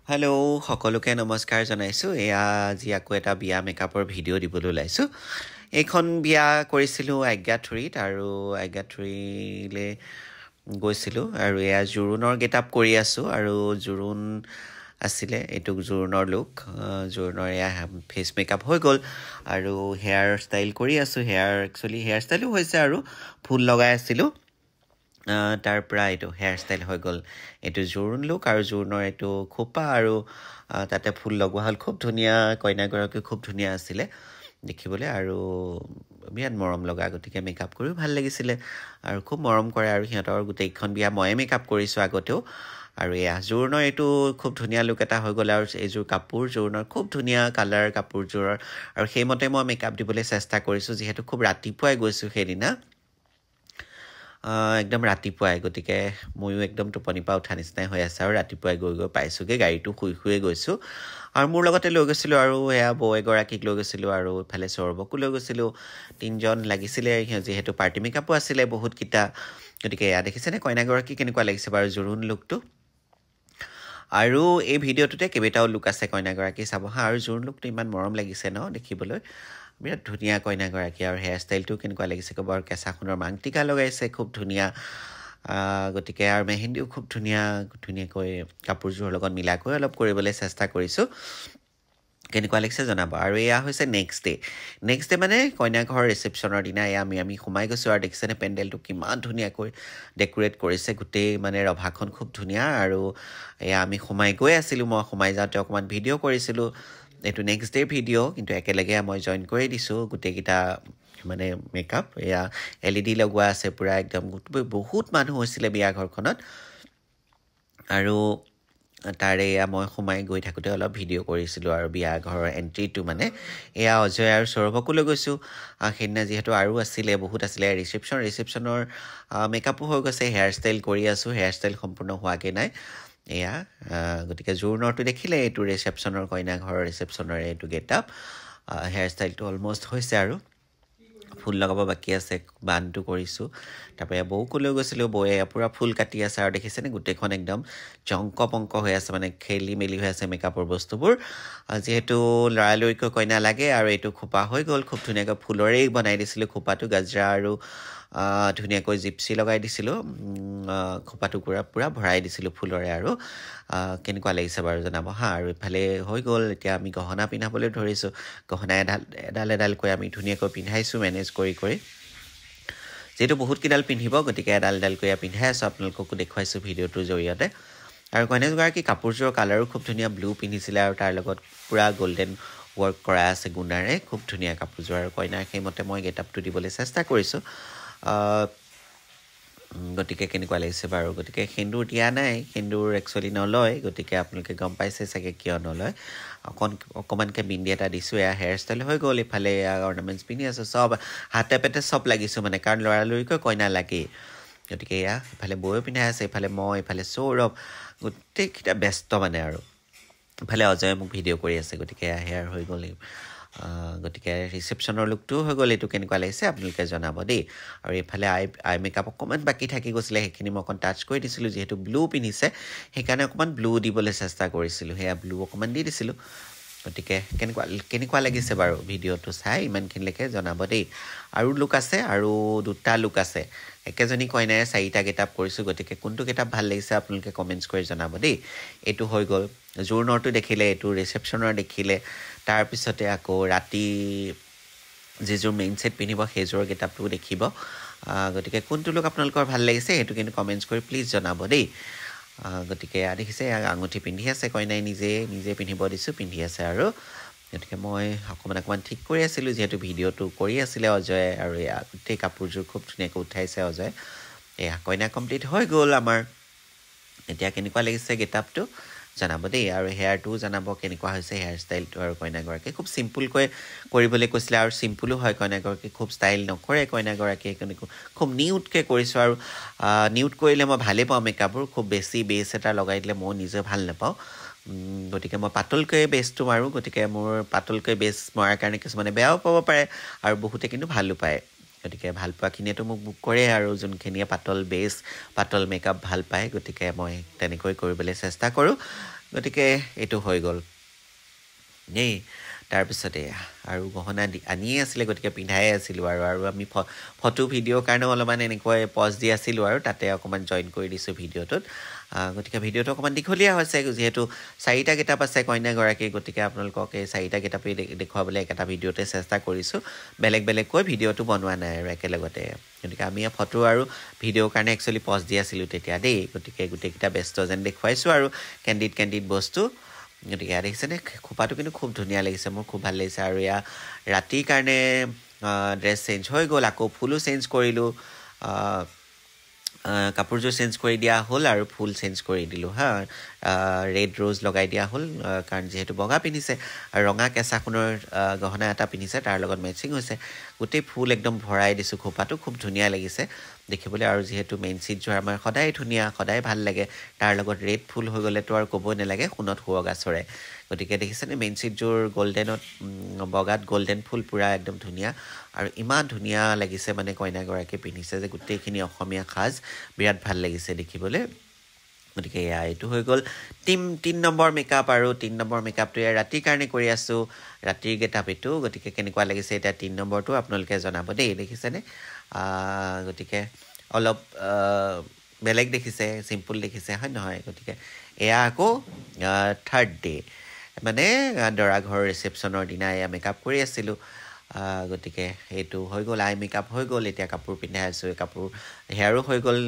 hello' সকলোকে নমস্কাৰ জনাইছোঁ এয়া আজি আকৌ এটা বিয়া মেকআপৰ ভিডিঅ' দিবলৈ ওলাইছোঁ এইখন বিয়া কৰিছিলোঁ আজ্ঞাথুৰিত আৰু আজ্ঞাথুৰিলৈ গৈছিলোঁ আৰু এয়া জোৰোণৰ গেটআপ কৰি আছোঁ আৰু জোৰোণ আছিলে এইটো জোৰোণৰ লুক জোৰোণৰ এয়া ফেচ মেকআপ হৈ গ'ল আৰু হেয়াৰ ষ্টাইল কৰি আছোঁ একচুৱেলি হেয়াৰ ষ্টাইলো হৈছে আৰু ফুল লগাই আছিলোঁ তাৰ পৰা এইটো হেয়াৰ ষ্টাইল হৈ গ'ল এইটো জোৰোণ লুক আৰু জোৰোণৰ এইটো খোপা আৰু তাতে ফুল লগোৱা হ'ল খুব ধুনীয়া কইনাগৰাকী খুব ধুনীয়া আছিলে দেখিবলৈ আৰু বিৰাট মৰম লগা গতিকে মেকআপ কৰিও ভাল লাগিছিলে আৰু খুব মৰম কৰে আৰু সিহঁতৰ গোটেইখন বিয়া ময়ে মেকআপ কৰিছোঁ আগতেও আৰু এয়া জোৰোণৰ এইটো খুব ধুনীয়া লুক এটা হৈ গ'ল আৰু এইযোৰ কাপোৰ জোৰোণৰ খুব ধুনীয়া কালাৰ কাপোৰযোৰৰ আৰু সেইমতে মই মেকআপ দিবলৈ চেষ্টা কৰিছোঁ যিহেতু খুব ৰাতিপুৱাই গৈছোঁ সেইদিনা একদম ৰাতিপুৱাই গতিকে ময়ো একদম টোপনি পৰা উঠা নিচিনাই হৈ আছে আৰু ৰাতিপুৱাই গৈ পাইছোঁগৈ গাড়ীটো শুই গৈছোঁ আৰু মোৰ লগতে লৈ গৈছিলোঁ আৰু এয়া বৌ এগৰাকীক লৈ গৈছিলোঁ আৰু ইফালে সৌৰভকো লৈ গৈছিলোঁ তিনিজন লাগিছিলে যিহেতু পাৰ্টি মেকআপো আছিলে বহুতকেইটা গতিকে এয়া দেখিছেনে কইনাগৰাকী কেনেকুৱা লাগিছে বাৰু জোৰোণ লুকটো আৰু এই ভিডিঅ'টোতে কেইবাটাও লুক আছে কইনাগৰাকী চাব হা আৰু জোৰোণ লুকটো ইমান মৰম লাগিছে ন দেখিবলৈ বিৰাট ধুনীয়া কইনাগৰাকী আৰু হেয়াৰ ষ্টাইলটো কেনেকুৱা লাগিছে ক'ব আৰু কেঁচা সোণৰ মাংটিকা লগাইছে খুব ধুনীয়া গতিকে আৰু মেহেন্দিও খুব ধুনীয়াকৈ কাপোৰযোৰৰ লগত মিলাকৈ অলপ কৰিবলৈ চেষ্টা কৰিছোঁ কেনেকুৱা লাগিছে জনাব আৰু এয়া হৈছে নেক্সট ডে মানে কইনা ঘৰৰ ৰিচেপশ্যনৰ দিনা এয়া আমি সোমাই গৈছোঁ আৰু দেখিছেনে পেণ্ডেলটো কিমান ধুনীয়াকৈ ডেকোৰেট কৰিছে গোটেই মানে ৰভাখন খুব ধুনীয়া আৰু এয়া আমি সোমাই গৈ আছিলোঁ মই সোমাই যাওঁতে অকণমান ভিডিঅ' কৰিছিলোঁ এইটো নেক্সট ডে'ৰ ভিডিঅ' কিন্তু একেলগে মই জইন কৰি দিছোঁ গোটেইকেইটা মানে মেকআপ এয়া LED লগোৱা আছে পূৰা একদম বহুত মানুহ হৈছিলে বিয়া ঘৰখনত আৰু তাৰে এয়া মই সোমাই গৈ থাকোঁতে অলপ ভিডিঅ' কৰিছিলোঁ আৰু বিয়া ঘৰৰ এণ্ট্ৰিটো মানে এয়া অজয় আৰু সৌৰভকো লৈ গৈছোঁ সেইদিনা যিহেতু আৰু বহুত আছিলে ৰিচেপশ্যনৰ মেকআপো হৈ গৈছে হেয়াৰ ষ্টাইল কৰি আছোঁ হেয়াৰ ষ্টাইল সম্পূৰ্ণ হোৱাগৈ নাই এয়া গতিকে জোৰোণৰটো দেখিলে এইটো ৰিচেপশ্যনৰ কইনা ঘৰৰ ৰিচেপশ্যনৰে এইটো গেটআপ হেয়াৰ ষ্টাইলটো অলমষ্ট হৈছে আৰু ফুল লগাব বাকী আছে বানটো কৰিছোঁ তাৰপৰা বৌকো লৈ গৈছিলোঁ বৌয়ে পূৰা ফুল কাটি আছে আৰু দেখিছেনে গোটেইখন একদম জংক পংক হৈ আছে মানে খেলি মেলি হৈ আছে মেকআপৰ বস্তুবোৰ যিহেতু লৰালৰিকৈ কইনা লাগে আৰু এইটো খোপা হৈ গ'ল খুব ধুনীয়াকৈ ফুলৰেই বনাই দিছিলোঁ খোপাটো গাজৰা আৰু ধুনীয়াকৈ জিপচি লগাই দিছিলোঁ খোপাটো পূৰা ভৰাই দিছিলোঁ ফুলৰে আৰু কেনেকুৱা লাগিছে বাৰু জনাব হা আৰু ইফালে হৈ গ'ল এতিয়া আমি গহনা পিন্ধাবলৈ ধৰিছোঁ গহনা এডালকৈ আমি ধুনীয়াকৈ পিন্ধাইছোঁ মেনেজ কৰি যিহেতু বহুতকেইডাল পিন্ধিব গতিকে এডালকৈ পিন্ধাই আছোঁ আপোনালোককো দেখুৱাইছোঁ ভিডিঅ'টোৰ জৰিয়তে আৰু কইনাগৰাকী কাপোৰযোৰৰ কালাৰো খুব ধুনীয়া ব্লু পিন্ধিছিলে আৰু তাৰ লগত পূৰা গল্ডেন ৱৰ্ক কৰা আছে গুণাৰে খুব ধুনীয়া কাপোৰযোৰ আৰু কইনাৰ সেইমতে মই গেটআপটো দিবলৈ চেষ্টা কৰিছোঁ গতিকে কেনেকুৱা লাগিছে বাৰু গতিকে সেন্দুৰ দিয়া নাই সেন্দুৰ একচুৱেলি নলয় গতিকে আপোনালোকে গম পাইছে চাগে কিয় নলয় অকণমানকৈ বিন্দি এটা দিছোঁ এয়া হেয়াৰ ষ্টাইল হৈ গ'ল ইফালে এয়া অৰ্নামেণ্টছ পিন্ধি আছোঁ চব হাতে পেটে চব লাগিছোঁ মানে কাৰণ লৰালৰিকৈ কইনা লাগেই গতিকে এয়া ইফালে বৌও পিন্ধাই আছে ইফালে মই ইফালে সৌৰভ গোটেইকেইটা ব্যস্ত মানে আৰু ইফালে অজয়ে মোক ভিডিঅ' কৰি আছে গতিকে হেয়াৰ হৈ গ'ল গতিকে ৰিচেপশ্যনৰ লুকটোও হৈ গ'ল এইটো কেনেকুৱা লাগিছে আপোনালোকে জনাব দেই আৰু এইফালে আই মেকআপ অকণমান বাকী থাকি গৈছিলে সেইখিনি মই অকণ টাচ কৰি দিছিলোঁ যিহেতু ব্লু পিন্ধিছে সেইকাৰণে অকণমান ব্লু দিবলৈ চেষ্টা কৰিছিলোঁ সেয়া ব্লু অকণমান দি দিছিলোঁ গতিকে কেনেকুৱা লাগিছে বাৰু ভিডিঅ'টো চাই ইমানখিনিলৈকে জনাব দেই আৰু লুক আছে আৰু দুটা লুক আছে একেজনী কইনাৰে 4টা গেটআপ কৰিছোঁ গতিকে কোনটো গেটআপ ভাল লাগিছে আপোনালোকে কমেণ্টছ কৰি জনাব দেই এইটো হৈ গ'ল জোৰোণৰটো দেখিলে এইটো ৰিচেপশ্যনৰ দেখিলে তাৰপিছতে আকৌ ৰাতি যিযোৰ মেইন ছেট পিন্ধিব সেইযোৰৰ গেটআপটোও দেখিব গতিকে কোনটো লুক আপোনালোকৰ ভাল লাগিছে সেইটো কিন্তু কমেণ্টছ কৰি প্লিজ জনাব দেই গতিকে দেখিছে আঙুঠি পিন্ধি আছে কইনাই নিজে পিন্ধিব দিছোঁ পিন্ধি আছে আৰু গতিকে মই অকণমান ঠিক কৰি আছিলোঁ যিহেতু ভিডিঅ'টো কৰি আছিলে অজয়ে আৰু এয়া গোটেই কাপোৰযোৰ খুব ধুনীয়াকৈ উঠাইছে অজয়ে এয়া কইনা কমপ্লিট হৈ গ'ল আমাৰ এতিয়া কেনেকুৱা লাগিছে গেটআপটো জনাব দেই আৰু হেয়াৰটোও জনাব কেনেকুৱা হৈছে হেয়াৰ ষ্টাইলটো আৰু কইনাগৰাকী খুব চিম্পুলকৈ কৰিবলৈ কৈছিলে আৰু চিম্পুলো হয় কইনাগৰাকী খুব ষ্টাইল নকৰে কইনাগৰাকীয়ে খুব নিউটকৈ কৰিছোঁ আৰু নিউট কৰিলে মই ভালেই পাওঁ মেকআপবোৰ খুব বেছি বেছ এটা লগাই দিলে মই নিজে ভাল নাপাওঁ গতিকে মই পাতলকৈ বেছটো মাৰোঁ গতিকে মোৰ পাতলকৈ বেছ মৰাৰ কাৰণে কিছুমানে বেয়াও পাব পাৰে আৰু বহুতে কিন্তু ভালো পায় গতিকে ভাল পোৱাখিনিয়েতো মোক বুক কৰে আৰু যোনখিনিয়ে পাতল বেছ পাতল মেকআপ ভাল পায় গতিকে মই তেনেকৈ কৰিবলৈ চেষ্টা কৰোঁ গতিকে এইটো হৈ গ'ল নেই তাৰপিছতে আৰু গহনা আনিয়ে আছিলে গতিকে পিন্ধাই আছিলোঁ আৰু আমি ফটো ভিডিঅ'ৰ কাৰণেও অলপমান এনেকৈ পজ দি আছিলোঁ আৰু তাতে অকণমান জইন কৰি দিছোঁ ভিডিঅ'টোত গতিকে ভিডিঅ'টো অকণমান দীঘলীয়া হৈছে যিহেতু 4টা কিতাপ আছে কইনাগৰাকী গতিকে আপোনালোকক এই 4টা কিতাপেই দেখুৱাবলৈ একেটা ভিডিঅ'তে চেষ্টা কৰিছোঁ বেলেগ বেলেগকৈ ভিডিঅ'টো বনোৱা নাই আৰু একেলগতে গতিকে আমি ফটো আৰু ভিডিঅ'ৰ কাৰণে একচুৱেলি পজ দি আছিলোঁ তেতিয়া দেই গতিকে গোটেইকেইটা ব্যস্ত যেন দেখুৱাইছোঁ আৰু কেণ্ডিড বস্তু গতিকে ইয়াত দেখিছেনে খোপাটো কিন্তু খুব ধুনীয়া লাগিছে মোৰ খুব ভাল লাগিছে আৰু এয়া ৰাতিৰ কাৰণে ড্ৰেছ চেঞ্জ হৈ গ'ল আকৌ ফুলো চেঞ্জ কৰিলোঁ কাপোৰযোৰ চেঞ্জ কৰি দিয়া হ'ল আৰু ফুল চেঞ্জ কৰি দিলোঁ হা ৰেড ৰ'জ লগাই দিয়া হ'ল কাৰণ যিহেতু বগা পিন্ধিছে আৰু ৰঙা কেঁচা সোণৰ গহনা এটা পিন্ধিছে তাৰ লগত মেচিং হৈছে গোটেই ফুল একদম ভৰাই দিছোঁ খোপাটো খুব ধুনীয়া লাগিছে দেখিবলৈ আৰু যিহেতু মেইন চিটযোৰ আমাৰ সদায় ধুনীয়া সদায় ভাল লাগে তাৰ লগত ৰেড ফুল হৈ গ'লেতো আৰু ক'বই নালাগে সোণত শুৱগা চৰে গতিকে দেখিছেনে মেইন চিটযোৰ গল্ডেনত বগাত গল্ডেন ফুল পূৰা একদম ধুনীয়া আৰু ইমান ধুনীয়া লাগিছে মানে কইনাগৰাকী পিন্ধিছে যে গোটেইখিনি অসমীয়া সাজ বিৰাট ভাল লাগিছে দেখিবলৈ গতিকে এইটো হৈ গ'ল 3 নম্বৰ মেকআপ আৰু 3 নম্বৰ মেকআপটো ৰাতিৰ কাৰণে কৰি আছোঁ ৰাতিৰ গেটআপ এইটো গতিকে কেনেকুৱা লাগিছে এতিয়া 3 নম্বৰটো আপোনালোকে জনাব দেই দেখিছেনে গতিকে অলপ বেলেগ দেখিছে চিম্পুল দেখিছে হয় নহয় গতিকে এয়া আকৌ 3rd ডে মানে দৰা ঘৰ ৰিচেপশ্যনৰ দিনা এয়া মেকআপ কৰি আছিলোঁ গতিকে এইটো হৈ গ'ল আই মেকআপ হৈ গ'ল এতিয়া কাপোৰ পিন্ধাই আছোঁ কাপোৰ হেয়াৰো হৈ গ'ল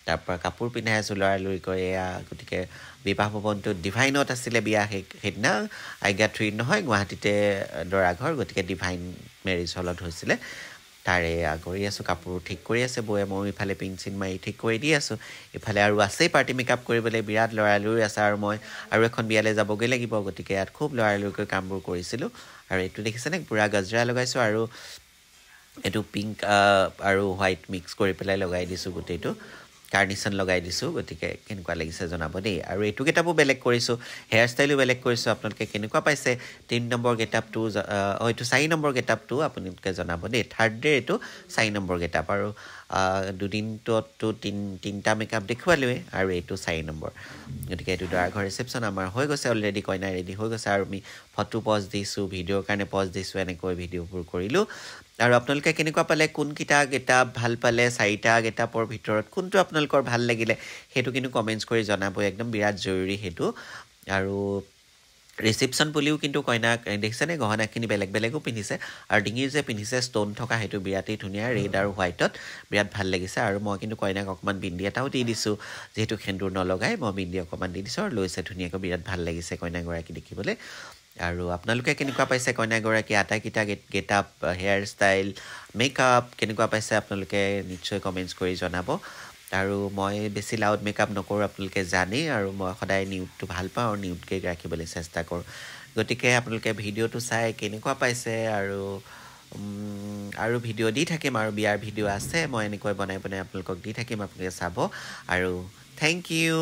তাৰপৰা কাপোৰ পিন্ধাই আছোঁ লৰালৰিকৈ এয়া গতিকে বিবাহ ভৱনটোত ডিভাইনত আছিলে বিয়া সেইদিনা আজ্ঞা 3 নহয় গুৱাহাটীতে দৰা ঘৰ গতিকে ডিভাইন মেৰিজ হলত হৈছিলে তাৰে কৰি আছোঁ কাপোৰ ঠিক কৰি আছে বৌয়ে মই ইফালে পিন চিন মাৰি ঠিক কৰি দি আছোঁ ইফালে আৰু আছেই পাৰ্টি মেকআপ কৰিবলৈ বিৰাট লৰালৰি আছে আৰু মই আৰু এখন বিয়ালৈ যাবগৈ লাগিব গতিকে ইয়াত খুব লৰালৰিকৈ কামবোৰ কৰিছিলোঁ আৰু এইটো দেখিছেনে পুৰা গজৰা লগাইছোঁ আৰু এইটো পিংক আৰু হোৱাইট মিক্স কৰি পেলাই লগাই দিছোঁ গোটেইটো কাৰ্নিশ্যন লগাই দিছোঁ গতিকে কেনেকুৱা লাগিছে জনাব দেই আৰু এইটো গেটআপো বেলেগ কৰিছোঁ হেয়াৰ ষ্টাইলো বেলেগ কৰিছোঁ আপোনালোকে কেনেকুৱা পাইছে 3 নম্বৰ গেটআপটো এইটো 4 নম্বৰ গেটআপটো আপোনালোকে জনাব দেই 3rd ডে এইটো 4 নম্বৰ গেটআপ আৰু দুদিনটোতো 3টা মেকআপ দেখুৱালোৱে আৰু এইটো 4 নম্বৰ গতিকে এইটো দৰা ঘৰ ৰিচেপশ্যন আমাৰ হৈ গৈছে অলৰেডি কইনা ৰেডি হৈ গৈছে আৰু আমি ফটো পজ দিছোঁ ভিডিঅ'ৰ কাৰণে পজ দিছোঁ এনেকৈ ভিডিঅ'বোৰ কৰিলোঁ আৰু আপোনালোকে কেনেকুৱা পালে কোনকেইটা গেটআপ ভাল পালে 4টা গেটআপৰ ভিতৰত কোনটো আপোনালোকৰ ভাল লাগিলে সেইটো কিন্তু কমেণ্টছ কৰি জনাব একদম বিৰাট জৰুৰী সেইটো আৰু ৰিচেপশ্যন বুলিও কিন্তু কইনাক দেখিছেনে গহনাখিনি বেলেগ বেলেগো পিন্ধিছে আৰু ডিঙিৰ যে পিন্ধিছে ষ্ট'ন থকা সেইটো বিৰাটেই ধুনীয়া ৰেড আৰু হোৱাইটত বিৰাট ভাল লাগিছে আৰু মই কিন্তু কইনাক অকণমান বিন্দি এটাও দি দিছোঁ যিহেতু সেন্দুৰ নলগাই মই বিন্দি অকণমান দি দিছোঁ আৰু লৈছে ধুনীয়াকৈ বিৰাট ভাল লাগিছে কইনাগৰাকী দেখিবলৈ আৰু আপোনালোকে কেনেকুৱা পাইছে কইনাগৰাকী আটাইকেইটা গেটআপ হেয়াৰ ষ্টাইল মেকআপ কেনেকুৱা পাইছে আপোনালোকে নিশ্চয় কমেণ্টছ কৰি জনাব আৰু মই বেছি লাউড মেকআপ নকৰোঁ আপোনালোকে জানেই আৰু মই সদায় নিউডটো ভাল পাওঁ আৰু নিউডকৈ ৰাখিবলৈ চেষ্টা কৰোঁ গতিকে আপোনালোকে ভিডিঅ'টো চাই কেনেকুৱা পাইছে আৰু ভিডিঅ' দি থাকিম আৰু বিয়াৰ ভিডিঅ' আছে মই এনেকৈ বনাই আপোনালোকক দি থাকিম আপোনালোকে চাব আৰু থেংক ইউ